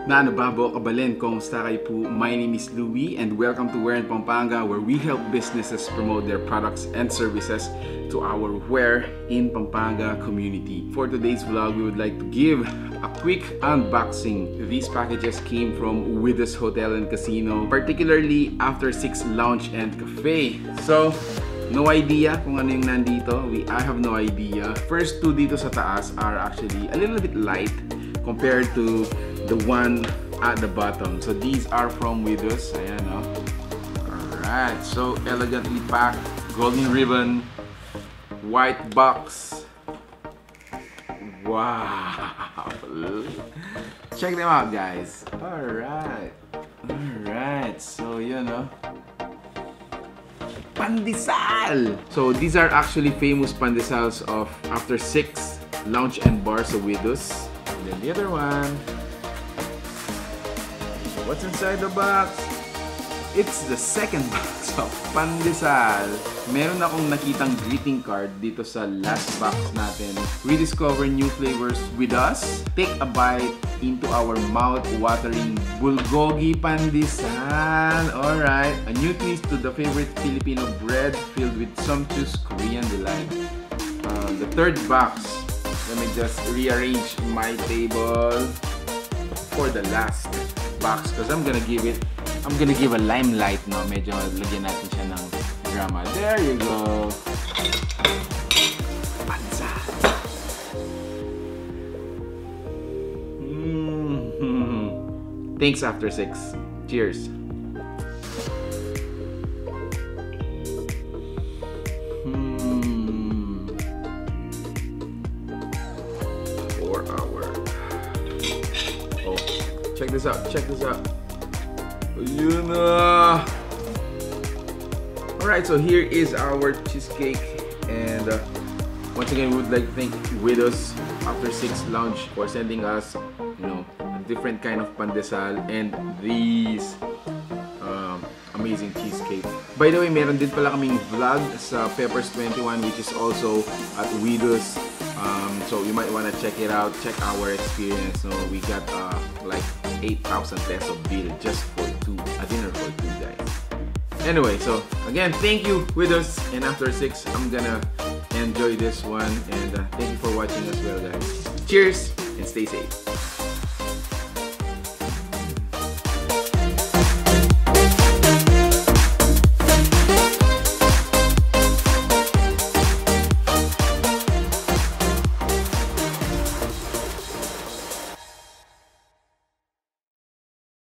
Na nababo kabalin, kumusta kayo po? My name is Louie and welcome to Where in Pampanga, where we help businesses promote their products and services to our Where in Pampanga community. For today's vlog, we would like to give a quick unboxing. These packages came from Widus Hotel and Casino, particularly After 6 Lounge and Cafe. So, no idea kung ano yung nandito. I have no idea. First two dito sa taas are actually a little bit light compared to the one at the bottom. So these are from Widus. Ayan, oh. Alright, so elegantly packed, golden ribbon, white box. Wow! Check them out, guys. Alright. Alright, so you know. Pandesal! So these are actually famous pandesals of After 6 Lounge and Bar sa Widus. And then the other one. What's inside the box? It's the second box of pandesal. Meron akong nakitang greeting card dito sa last box natin. Rediscover new flavors with us. Take a bite into our mouth-watering Bulgogi Pandesal. Alright, a new twist to the favorite Filipino bread filled with sumptuous Korean delight. The third box. Let me just rearrange my table for the last box because I'm gonna give a limelight, no? Medyo lagyan natin siya ng drama. There you go. Pandesal. Thanks After 6. Cheers. Oh, check this out. Check this out. Yun na. Alright, so here is our cheesecake, and once again we would like to thank Widus After 6 Lounge for sending us, you know, a different kind of pandesal and these amazing cheesecake. By the way, meron din pala kaming vlog sa Peppers 21, which is also at Widus. So you might want to check it out, check our experience. So we got like 8,000 peso bill just for a dinner for 2 guys. Anyway, so again, thank you Widus, and After 6, I'm gonna enjoy this one, and thank you for watching as well, guys. Cheers and stay safe.